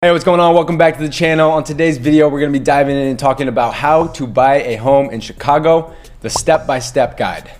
Hey, what's going on? Welcome back to the channel. On today's video, we're going to be diving in and talking about how to buy a home in Chicago, the step-by-step guide.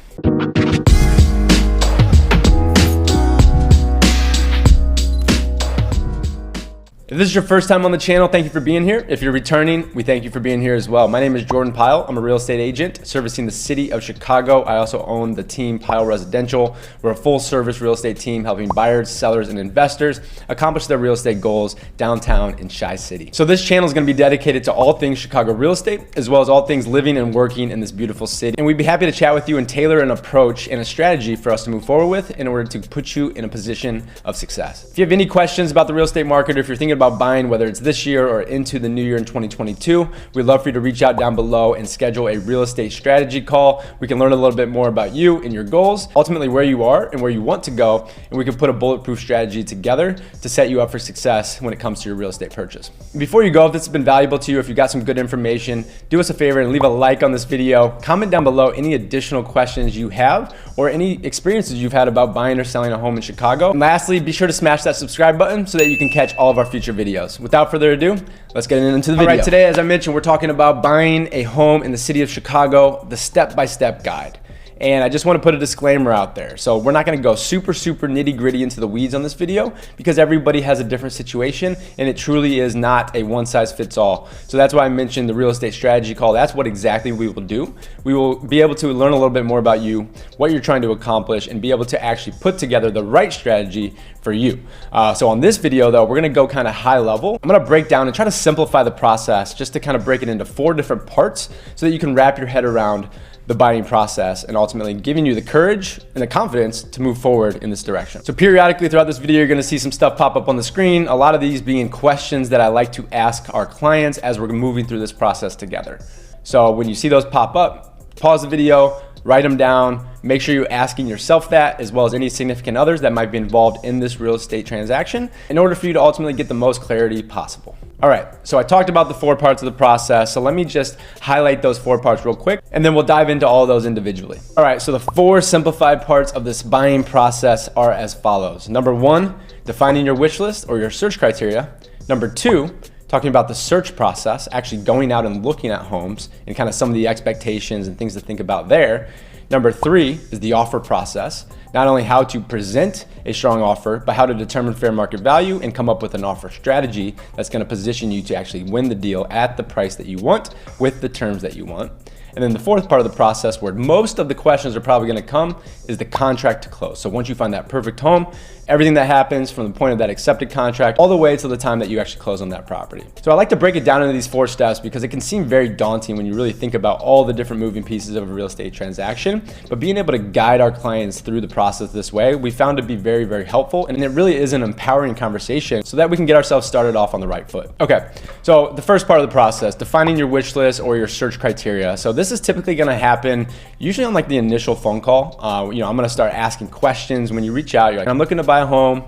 If this is your first time on the channel, thank you for being here. If you're returning, we thank you for being here as well. My name is Jordan Pyle. I'm a real estate agent servicing the city of Chicago. I also own the team Pyle Residential. We're a full service real estate team helping buyers, sellers, and investors accomplish their real estate goals downtown in Chi-City. So this channel is going to be dedicated to all things Chicago real estate, as well as all things living and working in this beautiful city. And we'd be happy to chat with you and tailor an approach and a strategy for us to move forward with in order to put you in a position of success. If you have any questions about the real estate market, or if you're thinking about buying, whether it's this year or into the new year in 2022, we'd love for you to reach out down below and schedule a real estate strategy call. We can learn a little bit more about you and your goals, ultimately where you are and where you want to go, and we can put a bulletproof strategy together to set you up for success when it comes to your real estate purchase. Before you go, if this has been valuable to you, if you got some good information, do us a favor and leave a like on this video. Comment down below any additional questions you have or any experiences you've had about buying or selling a home in Chicago. And lastly, be sure to smash that subscribe button so that you can catch all of our future videos. Without further ado, let's get into the video. All right, today, as I mentioned, we're talking about buying a home in the city of Chicago, the step-by-step guide. And I just want to put a disclaimer out there. So we're not going to go super nitty gritty into the weeds on this video because everybody has a different situation and it truly is not a one size fits all. So that's why I mentioned the real estate strategy call. That's what exactly we will do. We will be able to learn a little bit more about you, what you're trying to accomplish, and be able to actually put together the right strategy for you. So on this video though, we're going to go kind of high level. I'm going to break down and try to simplify the process just to kind of break it into 4 different parts so that you can wrap your head around the buying process and ultimately giving you the courage and the confidence to move forward in this direction. So periodically throughout this video, you're gonna see some stuff pop up on the screen. A lot of these being questions that I like to ask our clients as we're moving through this process together. So when you see those pop up, pause the video, write them down, make sure you're asking yourself that, as well as any significant others that might be involved in this real estate transaction in order for you to ultimately get the most clarity possible. All right, so I talked about the 4 parts of the process, so let me just highlight those 4 parts real quick, and then we'll dive into all of those individually. All right, so the 4 simplified parts of this buying process are as follows. Number 1, defining your wish list or your search criteria. Number 2, talking about the search process, actually going out and looking at homes and kind of some of the expectations and things to think about there. Number 3 is the offer process, not only how to present a strong offer, but how to determine fair market value and come up with an offer strategy that's going to position you to actually win the deal at the price that you want with the terms that you want. And then the 4th part of the process, where most of the questions are probably going to come, is the contract to close. So once you find that perfect home, everything that happens from the point of that accepted contract all the way to the time that you actually close on that property. So I like to break it down into these 4 steps because it can seem very daunting when you really think about all the different moving pieces of a real estate transaction. But being able to guide our clients through the process this way, we found to be very helpful. And it really is an empowering conversation so that we can get ourselves started off on the right foot. Okay, so the first part of the process, defining your wish list or your search criteria. So this is typically going to happen usually on like the initial phone call. I'm going to start asking questions when you reach out. You're like, I'm looking to buy a home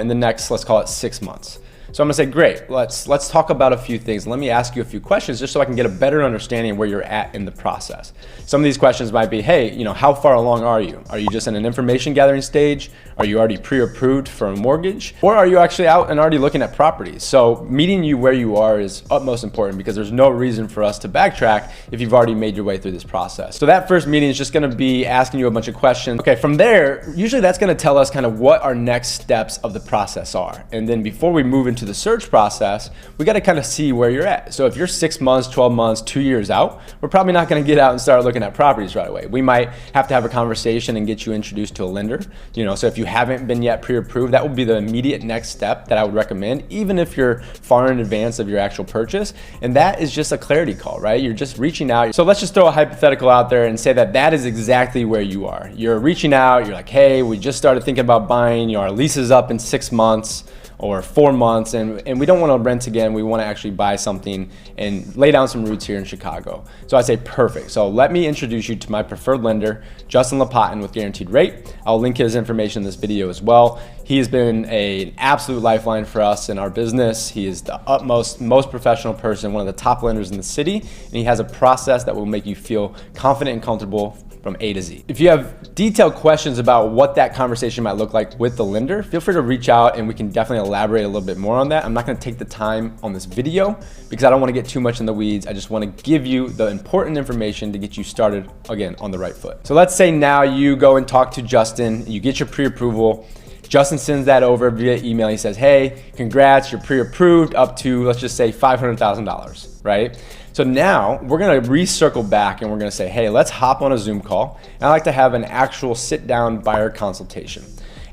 in the next, let's call it 6 months. So I'm gonna say, great, let's talk about a few things. Let me ask you a few questions just so I can get a better understanding of where you're at in the process. Some of these questions might be, hey, how far along are you? Are you just in an information gathering stage? Are you already pre-approved for a mortgage? Or are you actually out and already looking at properties? So meeting you where you are is utmost important because there's no reason for us to backtrack if you've already made your way through this process. So that first meeting is just gonna be asking you a bunch of questions. Okay, from there, usually that's gonna tell us kind of what our next steps of the process are. And then before we move into the search process, we got to kind of see where you're at. So if you're 6 months, 12 months, 2 years out, we're probably not going to get out and start looking at properties right away. We might have to have a conversation and get you introduced to a lender. So if you haven't been yet pre-approved, that would be the immediate next step that I would recommend, even if you're far in advance of your actual purchase. And that is just a clarity call, right? You're just reaching out. So let's just throw a hypothetical out there and say that that is exactly where you are. You're reaching out, you're like, hey, we just started thinking about buying, our lease is up in 6 months or 4 months, and we don't want to rent again. We want to actually buy something and lay down some roots here in Chicago. So I say, perfect. So let me introduce you to my preferred lender, Justin Lopatin with Guaranteed Rate. I'll link his information in this video as well. He has been an absolute lifeline for us in our business. He is the most professional person, one of the top lenders in the city, and he has a process that will make you feel confident and comfortable from A to Z. If you have detailed questions about what that conversation might look like with the lender, feel free to reach out and we can definitely elaborate a little bit more on that. I'm not gonna take the time on this video because I don't wanna get too much in the weeds. I just wanna give you the important information to get you started, again, on the right foot. So let's say now you go and talk to Justin, you get your pre-approval. Justin sends that over via email. He says, hey, congrats, you're pre-approved up to, let's just say $500,000, right? So now we're gonna recircle back and we're gonna say, hey, let's hop on a Zoom call. And I like to have an actual sit down buyer consultation.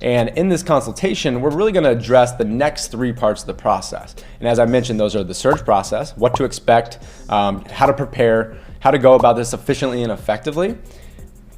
And in this consultation, we're really gonna address the next 3 parts of the process. And as I mentioned, those are the search process, what to expect, how to prepare, how to go about this efficiently and effectively.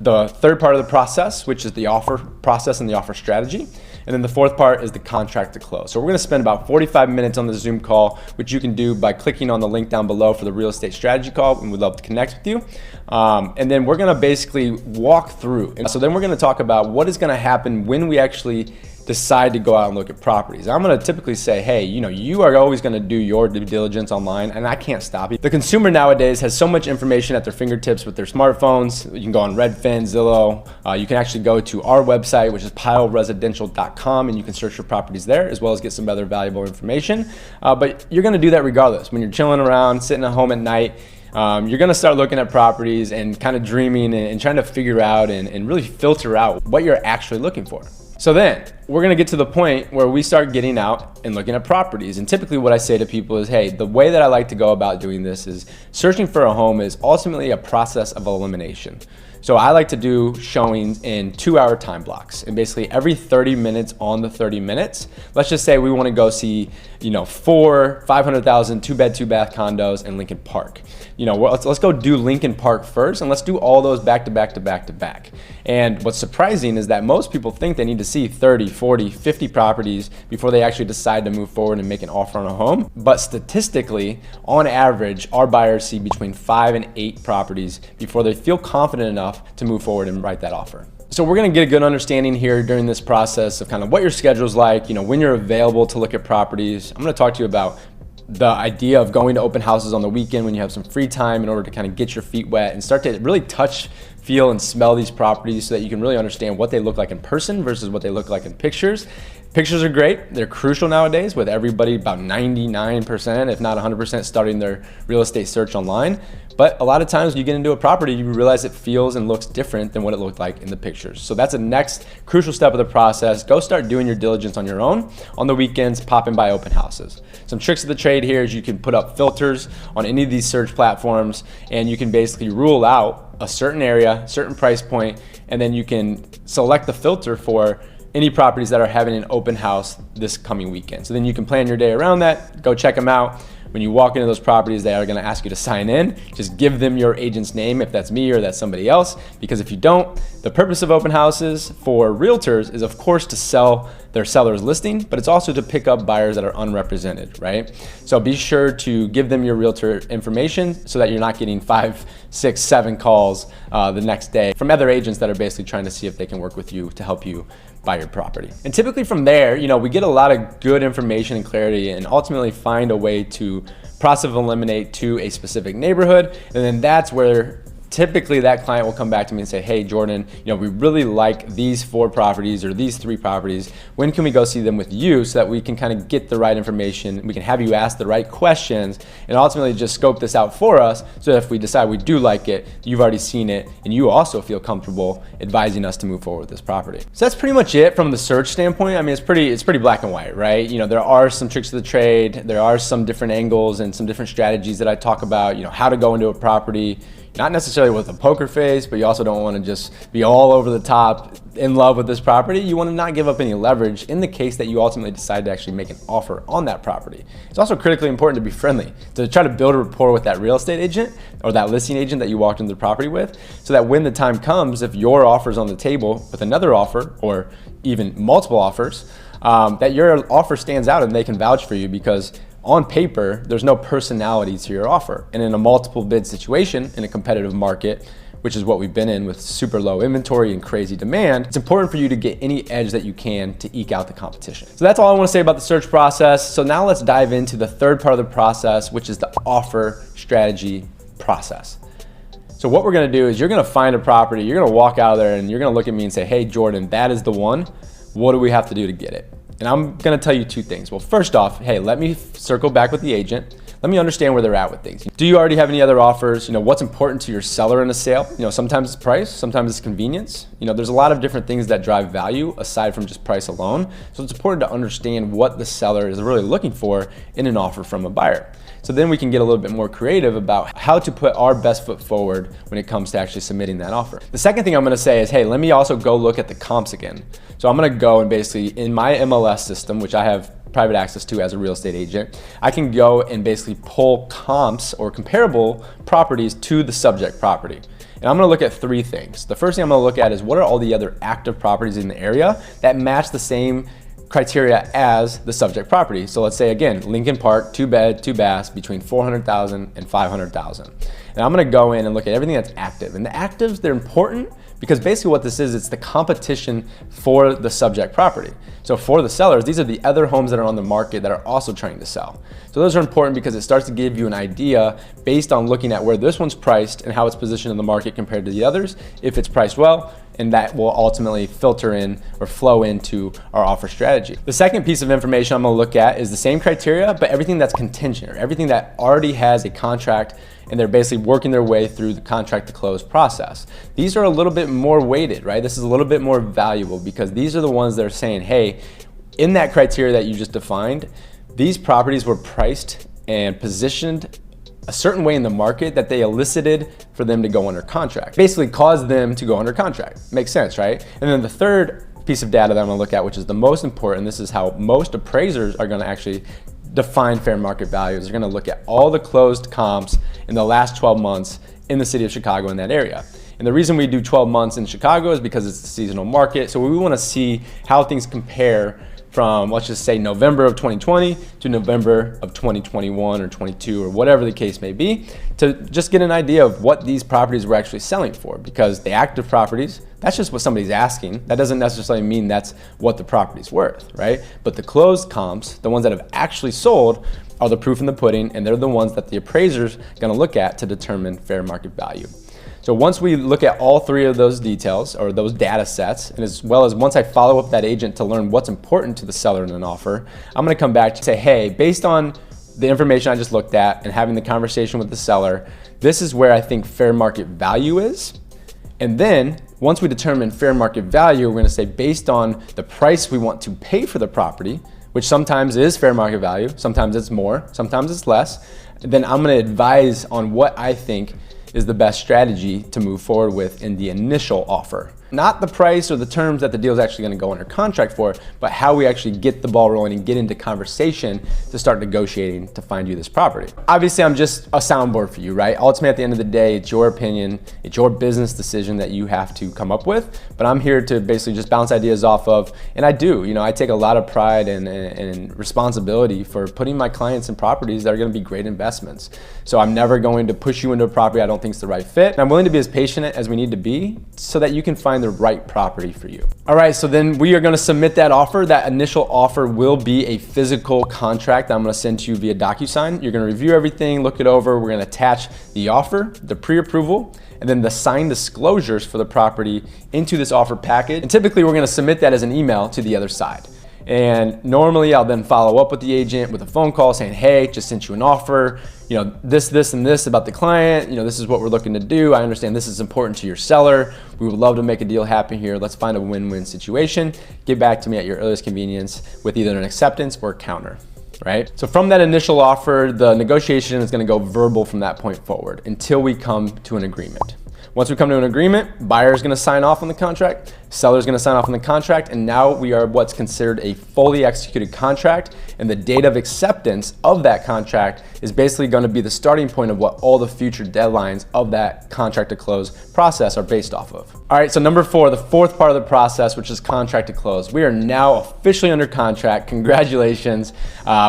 The third part of the process, which is the offer process and the offer strategy. And then the fourth part is the contract to close. So we're gonna spend about 45 minutes on the Zoom call, which you can do by clicking on the link down below for the real estate strategy call, and we'd love to connect with you. And then we're gonna basically walk through. And so then we're gonna talk about what is gonna happen when we actually decide to go out and look at properties. I'm gonna typically say, hey, you are always gonna do your due diligence online and I can't stop you. The consumer nowadays has so much information at their fingertips with their smartphones. You can go on Redfin, Zillow. You can actually go to our website, which is pyleresidential.com, and you can search for properties there as well as get some other valuable information. But you're gonna do that regardless. When you're chilling around, sitting at home at night, you're gonna start looking at properties and kind of dreaming and trying to figure out and really filter out what you're actually looking for. So then we're gonna get to the point where we start getting out and looking at properties. And typically what I say to people is, hey, the way that I like to go about doing this is searching for a home is ultimately a process of elimination. So I like to do showings in 2-hour time blocks, and basically every 30 minutes on the 30 minutes, let's just say we want to go see, 4 $500,000 2-bed 2-bath condos in Lincoln Park. Let's go do Lincoln Park first, and let's do all those back to back to back to back. And what's surprising is that most people think they need to see 30, 40, 50 properties before they actually decide to move forward and make an offer on a home. But statistically, on average, our buyers see between 5 and 8 properties before they feel confident enough to move forward and write that offer. So we're gonna get a good understanding here during this process of kind of what your schedule's like, when you're available to look at properties. I'm gonna talk to you about the idea of going to open houses on the weekend when you have some free time in order to kind of get your feet wet and start to really touch, feel, and smell these properties so that you can really understand what they look like in person versus what they look like in pictures. Pictures are great. They're crucial nowadays with everybody, about 99%, if not 100%, starting their real estate search online. But a lot of times you get into a property, you realize it feels and looks different than what it looked like in the pictures. So that's the next crucial step of the process. Go start doing your diligence on your own. On the weekends, pop in by open houses. Some tricks of the trade here is you can put up filters on any of these search platforms, and you can basically rule out a certain area, certain price point, and then you can select the filter for any properties that are having an open house this coming weekend. So then you can plan your day around that, go check them out. When you walk into those properties, they are gonna ask you to sign in. Just give them your agent's name if that's me or that's somebody else, because if you don't, the purpose of open houses for realtors is of course to sell their seller's listing, but it's also to pick up buyers that are unrepresented, right? So be sure to give them your realtor information so that you're not getting 5, 6, 7 calls the next day from other agents that are basically trying to see if they can work with you to help you buy your property. And typically from there, we get a lot of good information and clarity and ultimately find a way to process of eliminate to a specific neighborhood. And then that's where typically that client will come back to me and say, hey, Jordan, we really like these 4 properties or these 3 properties. When can we go see them with you so that we can kind of get the right information? We can have you ask the right questions and ultimately just scope this out for us so that if we decide we do like it, you've already seen it and you also feel comfortable advising us to move forward with this property. So that's pretty much it from the search standpoint. I mean, it's pretty black and white, right? There are some tricks of the trade. There are some different angles and some different strategies that I talk about, how to go into a property, not necessarily with a poker face, but you also don't want to just be all over the top in love with this property. You want to not give up any leverage in the case that you ultimately decide to actually make an offer on that property. It's also critically important to be friendly, to try to build a rapport with that real estate agent or that listing agent that you walked into the property with, so that when the time comes, if your offer is on the table with another offer or even multiple offers, that your offer stands out and they can vouch for you, because on paper, there's no personality to your offer. And in a multiple bid situation, in a competitive market, which is what we've been in with super low inventory and crazy demand, it's important for you to get any edge that you can to eke out the competition. So that's all I want to say about the search process. So now let's dive into the third part of the process, which is the offer strategy process. So what we're gonna do is you're gonna find a property, you're gonna walk out of there and you're gonna look at me and say, hey, Jordan, that is the one. What do we have to do to get it? And I'm gonna tell you two things. Well, first off, hey, let me circle back with the agent. Let me understand where they're at with things. Do you already have any other offers? What's important to your seller in a sale? Sometimes it's price, sometimes it's convenience. There's a lot of different things that drive value aside from just price alone. So it's important to understand what the seller is really looking for in an offer from a buyer. So then we can get a little bit more creative about how to put our best foot forward when it comes to actually submitting that offer. The second thing I'm gonna say is, hey, let me also go look at the comps again. So I'm gonna go and basically, in my MLS system, which I have private access to as a real estate agent, I can go and basically pull comps or comparable properties to the subject property. And I'm gonna look at three things. The first thing I'm gonna look at is what are all the other active properties in the area that match the same criteria as the subject property. So let's say again, Lincoln Park, 2-bed, 2-baths between 400,000 and 500,000. And I'm gonna go in and look at everything that's active. And the actives, they're important because basically what this is, it's the competition for the subject property. So for the sellers, these are the other homes that are on the market that are also trying to sell. So those are important because it starts to give you an idea based on looking at where this one's priced and how it's positioned in the market compared to the others, if it's priced well, and that will ultimately filter in or flow into our offer strategy. The second piece of information I'm gonna look at is the same criteria, but everything that's contingent or everything that already has a contract and they're basically working their way through the contract to close process. These are a little bit more weighted, right? This is a little bit more valuable because these are the ones that are saying, hey, in that criteria that you just defined, these properties were priced and positioned a certain way in the market that they elicited for them to go under contract. Basically caused them to go under contract. Makes sense, right? And then the third piece of data that I'm gonna look at, which is the most important, this is how most appraisers are gonna actually define fair market values. They're gonna look at all the closed comps in the last 12 months in the city of Chicago in that area. And the reason we do 12 months in Chicago is because it's a seasonal market. So we wanna see how things compare from, let's just say, November of 2020 to November of 2021 or 22 or whatever the case may be, to just get an idea of what these properties were actually selling for. Because the active properties, that's just what somebody's asking. That doesn't necessarily mean that's what the property's worth, right? But the closed comps, the ones that have actually sold, are the proof in the pudding, and they're the ones that the appraiser's gonna look at to determine fair market value. So once we look at all three of those details or those data sets, and as well as once I follow up that agent to learn what's important to the seller in an offer, I'm gonna come back to say, hey, based on the information I just looked at and having the conversation with the seller, this is where I think fair market value is. And then once we determine fair market value, we're gonna say based on the price we want to pay for the property, which sometimes is fair market value, sometimes it's more, sometimes it's less, then I'm gonna advise on what I think is the best strategy to move forward with in the initial offer. Not the price or the terms that the deal is actually gonna go under contract for, but how we actually get the ball rolling and get into conversation to start negotiating to find you this property. Obviously, I'm just a soundboard for you, right? Ultimately, at the end of the day, it's your opinion, it's your business decision that you have to come up with, but I'm here to basically just bounce ideas off of, and I do, I take a lot of pride and responsibility for putting my clients in properties that are gonna be great investments. So I'm never going to push you into a property I don't think is the right fit. And I'm willing to be as patient as we need to be so that you can find the right property for you. All right, so then we are gonna submit that offer. That initial offer will be a physical contract that I'm gonna send to you via DocuSign. You're gonna review everything, look it over. We're gonna attach the offer, the pre-approval, and then the signed disclosures for the property into this offer package. And typically we're gonna submit that as an email to the other side. And normally I'll then follow up with the agent with a phone call saying, hey, just sent you an offer, this, and this about the client, this is what we're looking to do. I understand this is important to your seller. We would love to make a deal happen here. Let's find a win-win situation. Get back to me at your earliest convenience with either an acceptance or a counter, right? So from that initial offer, the negotiation is gonna go verbal from that point forward until we come to an agreement. Once we come to an agreement, buyer's gonna sign off on the contract, seller's gonna sign off on the contract, and now we are what's considered a fully executed contract, and the date of acceptance of that contract is basically gonna be the starting point of what all the future deadlines of that contract to close process are based off of. All right, so number 4, the fourth part of the process, which is contract to close. We are now officially under contract. Congratulations,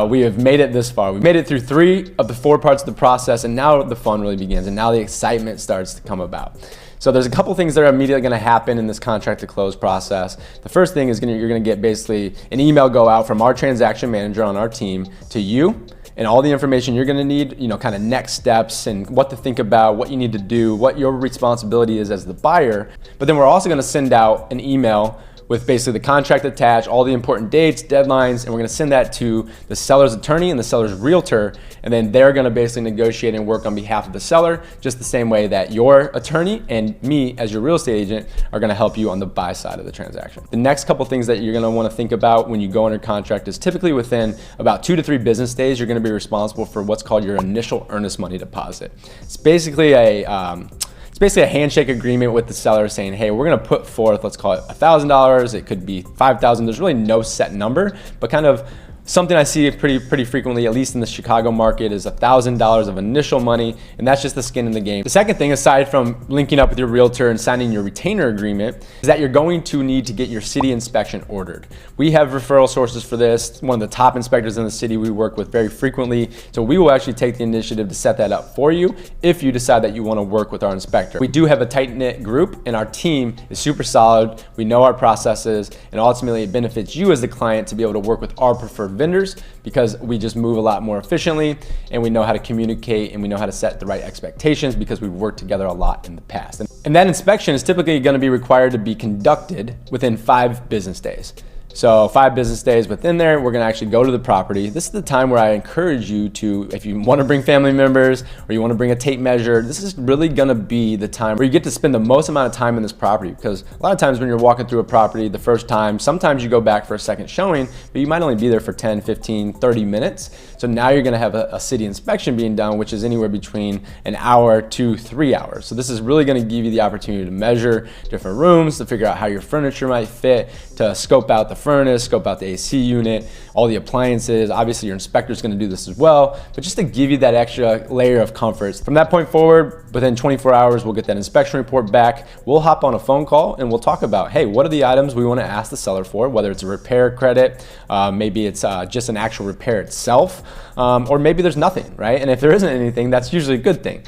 we have made it this far. We've made it through 3 of the 4 parts of the process, and now the fun really begins, and now the excitement starts to come about. So there's a couple things that are immediately gonna happen in this contract to close process. The first thing is you're gonna get basically an email go out from our transaction manager on our team to you and all the information you're gonna need, kind of next steps and what to think about, what you need to do, what your responsibility is as the buyer. But then we're also gonna send out an email with basically the contract attached, all the important dates, deadlines, and we're gonna send that to the seller's attorney and the seller's realtor, and then they're gonna basically negotiate and work on behalf of the seller, just the same way that your attorney and me as your real estate agent are gonna help you on the buy side of the transaction. The next couple things that you're gonna wanna think about when you go under contract is typically within about 2 to 3 business days, you're gonna be responsible for what's called your initial earnest money deposit. It's basically a handshake agreement with the seller saying, hey, we're gonna put forth, let's call it $1,000, it could be $5,000, there's really no set number, but kind of something I see pretty frequently, at least in the Chicago market, is $1,000 of initial money, and that's just the skin in the game. The second thing, aside from linking up with your realtor and signing your retainer agreement, is that you're going to need to get your city inspection ordered. We have referral sources for this. One of the top inspectors in the city we work with very frequently, so we will actually take the initiative to set that up for you if you decide that you want to work with our inspector. We do have a tight-knit group, and our team is super solid. We know our processes, and ultimately it benefits you as the client to be able to work with our preferred vendors because we just move a lot more efficiently, and we know how to communicate, and we know how to set the right expectations because we've worked together a lot in the past. And that inspection is typically going to be required to be conducted within 5 business days. So 5 business days within there, we're gonna actually go to the property. This is the time where I encourage you to, if you wanna bring family members or you wanna bring a tape measure, this is really gonna be the time where you get to spend the most amount of time in this property, because a lot of times when you're walking through a property the first time, sometimes you go back for a second showing, but you might only be there for 10, 15, 30 minutes. So now you're gonna have a city inspection being done, which is anywhere between an hour to 3 hours. So this is really gonna give you the opportunity to measure different rooms, to figure out how your furniture might fit, to scope out the furnace, scope out the AC unit, all the appliances. Obviously your inspector's gonna do this as well, but just to give you that extra layer of comfort. From that point forward, within 24 hours, we'll get that inspection report back. We'll hop on a phone call and we'll talk about, hey, what are the items we wanna ask the seller for, whether it's a repair credit, maybe it's just an actual repair itself, or maybe there's nothing, right? And if there isn't anything, that's usually a good thing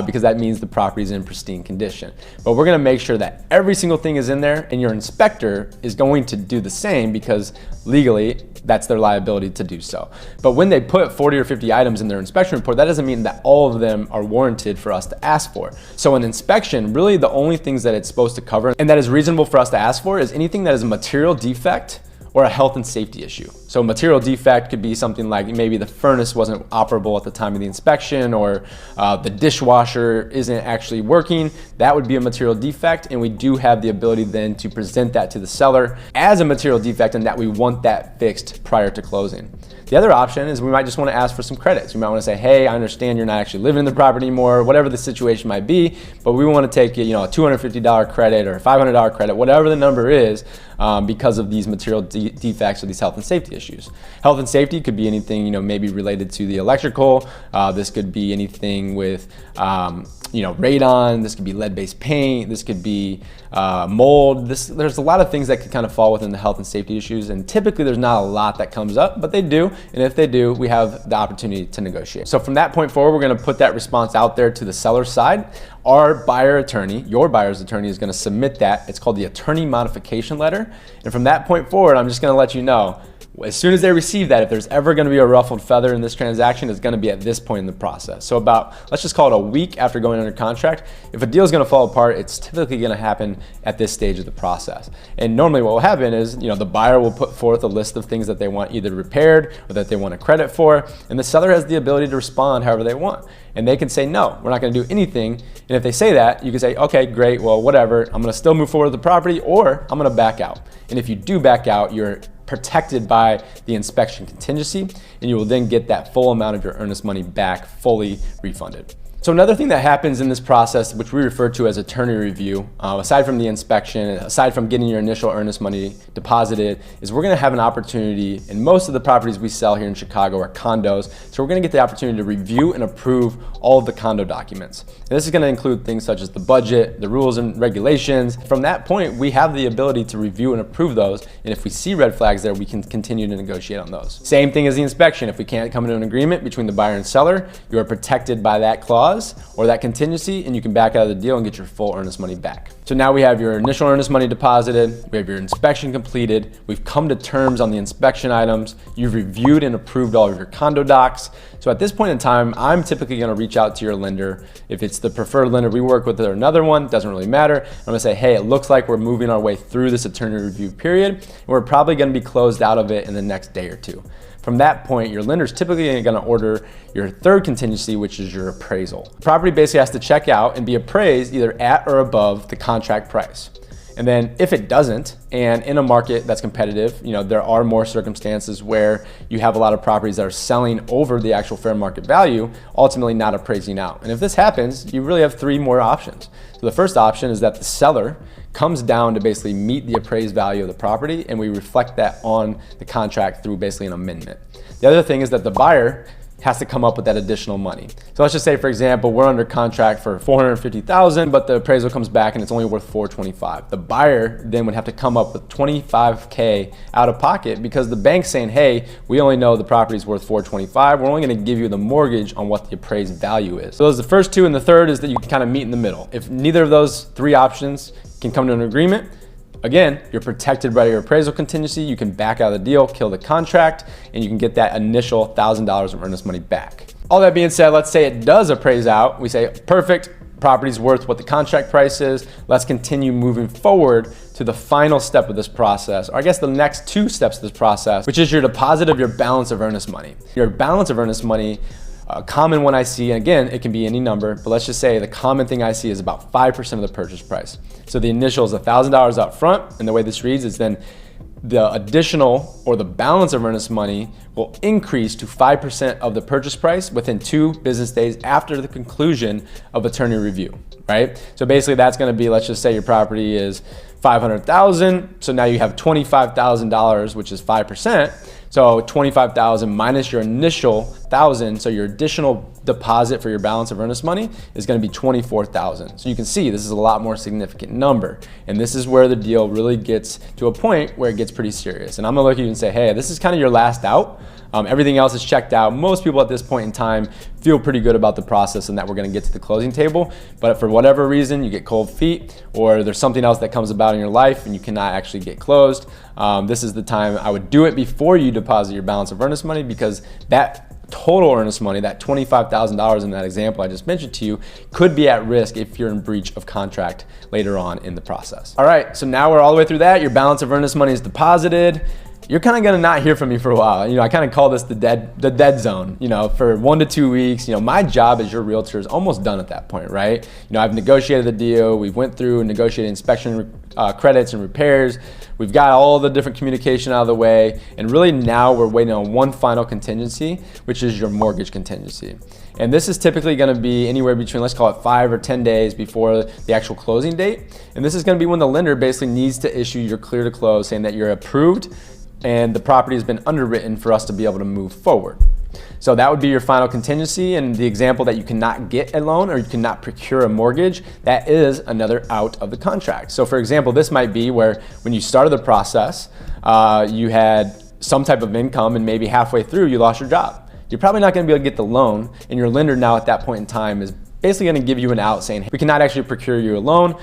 because that means the property's in pristine condition. But we're gonna make sure that every single thing is in there, and your inspector is going to do the same because legally that's their liability to do so. But when they put 40 or 50 items in their inspection report, that doesn't mean that all of them are warranted for us to ask for. So an inspection, really the only things that it's supposed to cover and that is reasonable for us to ask for is anything that is a material defect or a health and safety issue. So a material defect could be something like maybe the furnace wasn't operable at the time of the inspection, or the dishwasher isn't actually working. That would be a material defect, and we do have the ability then to present that to the seller as a material defect and that we want that fixed prior to closing. The other option is we might just want to ask for some credits. We might want to say, hey, I understand you're not actually living in the property anymore, whatever the situation might be, but we want to take a $250 credit or a $500 credit, whatever the number is, because of these material defects or these health and safety issues. Health and safety could be anything, maybe related to the electrical. This could be anything with, radon. This could be lead-based paint. This could be mold. There's a lot of things that could kind of fall within the health and safety issues, and typically there's not a lot that comes up, but they do, and if they do, we have the opportunity to negotiate. So from that point forward, we're gonna put that response out there to the seller's side. Our buyer attorney, your buyer's attorney, is gonna submit that. It's called the attorney modification letter, and from that point forward, I'm just gonna let you know, as soon as they receive that, if there's ever gonna be a ruffled feather in this transaction, it's gonna be at this point in the process. So about, let's just call it a week after going under contract. If a deal is gonna fall apart, it's typically gonna happen at this stage of the process. And normally what will happen is, the buyer will put forth a list of things that they want either repaired or that they want a credit for, and the seller has the ability to respond however they want. And they can say, no, we're not gonna do anything. And if they say that, you can say, okay, great, well, whatever. I'm gonna still move forward with the property, or I'm gonna back out. And if you do back out, you're protected by the inspection contingency, and you will then get that full amount of your earnest money back fully refunded. So another thing that happens in this process, which we refer to as attorney review, aside from the inspection, aside from getting your initial earnest money deposited, is we're gonna have an opportunity, and most of the properties we sell here in Chicago are condos, so we're gonna get the opportunity to review and approve all of the condo documents. And this is gonna include things such as the budget, the rules and regulations. From that point, we have the ability to review and approve those, and if we see red flags there, we can continue to negotiate on those. Same thing as the inspection. If we can't come to an agreement between the buyer and seller, you are protected by that clause, pause or that contingency, and you can back out of the deal and get your full earnest money back. So now we have your initial earnest money deposited, we have your inspection completed, we've come to terms on the inspection items, you've reviewed and approved all of your condo docs. So at this point in time, I'm typically gonna reach out to your lender. If it's the preferred lender we work with or another one, doesn't really matter. I'm gonna say, hey, it looks like we're moving our way through this attorney review period, and we're probably gonna be closed out of it in the next day or two. From that point, your lender's typically gonna order your third contingency, which is your appraisal. The property basically has to check out and be appraised either at or above the contract price. And then if it doesn't, and in a market that's competitive, there are more circumstances where you have a lot of properties that are selling over the actual fair market value, ultimately not appraising out. And if this happens, you really have three more options. So the first option is that the seller comes down to basically meet the appraised value of the property, and we reflect that on the contract through basically an amendment. The other thing is that the buyer has to come up with that additional money. So let's just say, for example, we're under contract for $450,000, but the appraisal comes back and it's only worth $425,000. The buyer then would have to come up with $25K out of pocket because the bank's saying, hey, we only know the property's worth $425,000. We're only gonna give you the mortgage on what the appraised value is. So those are the first two, and the third is that you can kind of meet in the middle. If neither of those three options can come to an agreement, again, you're protected by your appraisal contingency. You can back out of the deal, kill the contract, and you can get that initial $1,000 of earnest money back. All that being said, let's say it does appraise out. We say, perfect, property's worth what the contract price is. Let's continue moving forward to the final step of this process, or I guess the next two steps of this process, which is your deposit of your balance of earnest money. Your balance of earnest money, a common one I see, and again, it can be any number, but let's just say the common thing I see is about 5% of the purchase price. So the initial is $1,000 up front, and the way this reads is then the additional or the balance of earnest money will increase to 5% of the purchase price within 2 business days after the conclusion of attorney review, right? So basically that's gonna be, let's just say your property is $500,000, so now you have $25,000, which is 5%. So 25,000 minus your initial 1,000, so your additional deposit for your balance of earnest money is gonna be 24,000. So you can see this is a lot more significant number. And this is where the deal really gets to a point where it gets pretty serious. And I'm gonna look at you and say, hey, this is kind of your last out. Everything else is checked out. Most people at this point in time feel pretty good about the process and that we're gonna get to the closing table. But for whatever reason, you get cold feet or there's something else that comes about in your life and you cannot actually get closed. This is the time I would do it before you deposit your balance of earnest money, because that total earnest money, that $25,000 in that example I just mentioned to you, could be at risk if you're in breach of contract later on in the process. All right, so now we're all the way through that. Your balance of earnest money is deposited. You're kind of gonna not hear from me for a while. I kind of call this the dead zone, for 1 to 2 weeks. My job as your realtor is almost done at that point, right? I've negotiated the deal. We've went through and negotiated inspection credits and repairs. We've got all the different communication out of the way. And really now we're waiting on one final contingency, which is your mortgage contingency. And this is typically gonna be anywhere between, let's call it 5 or 10 days before the actual closing date. And this is gonna be when the lender basically needs to issue your clear to close, saying that you're approved and the property has been underwritten for us to be able to move forward. So that would be your final contingency, and the example that you cannot get a loan or you cannot procure a mortgage, that is another out of the contract. So for example, this might be where when you started the process, you had some type of income and maybe halfway through you lost your job. You're probably not gonna be able to get the loan, and your lender now at that point in time is basically gonna give you an out saying, we cannot actually procure you a loan,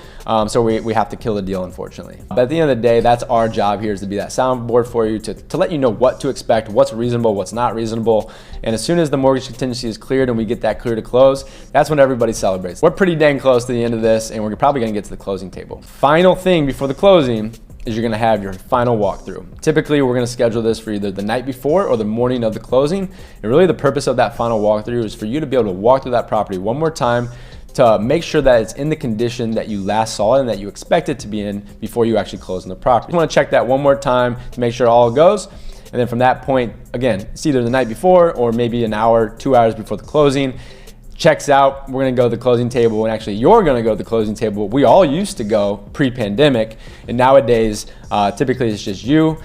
so we have to kill the deal, unfortunately. But at the end of the day, that's our job here, is to be that soundboard for you, to let you know what to expect, what's reasonable, what's not reasonable. And as soon as the mortgage contingency is cleared and we get that clear to close, that's when everybody celebrates. We're pretty dang close to the end of this, and we're probably gonna get to the closing table. Final thing before the closing is you're gonna have your final walkthrough. Typically, we're gonna schedule this for either the night before or the morning of the closing. And really the purpose of that final walkthrough is for you to be able to walk through that property one more time to make sure that it's in the condition that you last saw it and that you expect it to be in before you actually close on the property. You wanna check that one more time to make sure all goes. And then from that point, again, it's either the night before or maybe an hour, 2 hours before the closing. Checks out, we're gonna go to the closing table, and actually you're gonna go to the closing table. We all used to go pre-pandemic, and nowadays, typically it's just you,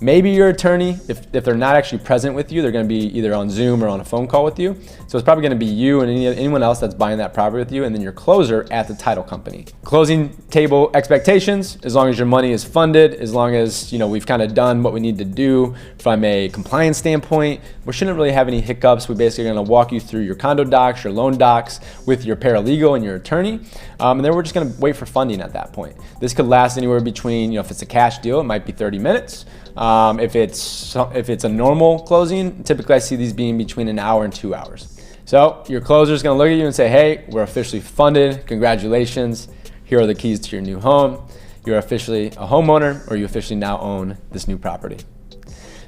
Maybe your attorney, if they're not actually present with you, they're going to be either on Zoom or on a phone call with you. So it's probably going to be you and anyone else that's buying that property with you, and then your closer at the title company. Closing table expectations, as long as your money is funded, as long as we've kind of done what we need to do from a compliance standpoint, we shouldn't really have any hiccups. We're basically going to walk you through your condo docs, your loan docs with your paralegal and your attorney, and then we're just going to wait for funding at that point. This could last anywhere between, if it's a cash deal, it might be 30 minutes. If it's a normal closing, typically I see these being between an hour and 2 hours. So your closer is going to look at you and say, hey, we're officially funded. Congratulations. Here are the keys to your new home. You're officially a homeowner, or you officially now own this new property.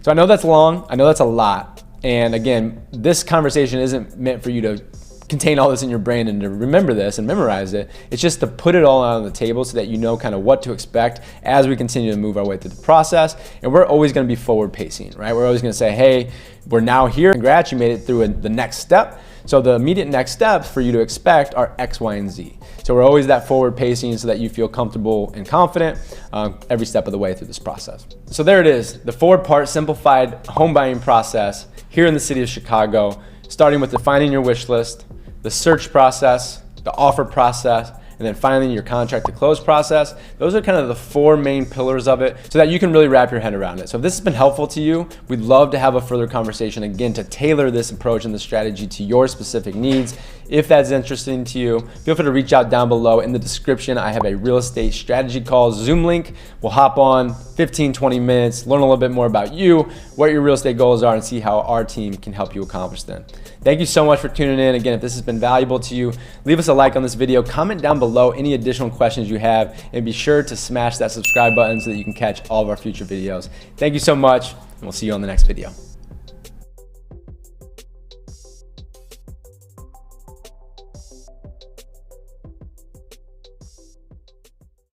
So I know that's long. I know that's a lot. And again, this conversation isn't meant for you to contain all this in your brain and to remember this and memorize it. It's just to put it all out on the table so that you know kind of what to expect as we continue to move our way through the process. And we're always going to be forward pacing, right? We're always going to say, hey, we're now here. Congrats, you made it through the next step. So the immediate next steps for you to expect are X, Y, and Z. So we're always that forward pacing so that you feel comfortable and confident every step of the way through this process. So there it is, the 4-part simplified home buying process here in the city of Chicago, starting with defining your wish list, the search process, the offer process, and then finally your contract to close process. Those are kind of the 4 main pillars of it so that you can really wrap your head around it. So if this has been helpful to you, we'd love to have a further conversation, again, to tailor this approach and the strategy to your specific needs. If that's interesting to you, feel free to reach out down below. In the description, I have a real estate strategy call Zoom link. We'll hop on 15, 20 minutes, learn a little bit more about you, what your real estate goals are, and see how our team can help you accomplish them. Thank you so much for tuning in. Again, if this has been valuable to you, leave us a like on this video, comment down below any additional questions you have, and be sure to smash that subscribe button so that you can catch all of our future videos. Thank you so much, and we'll see you on the next video.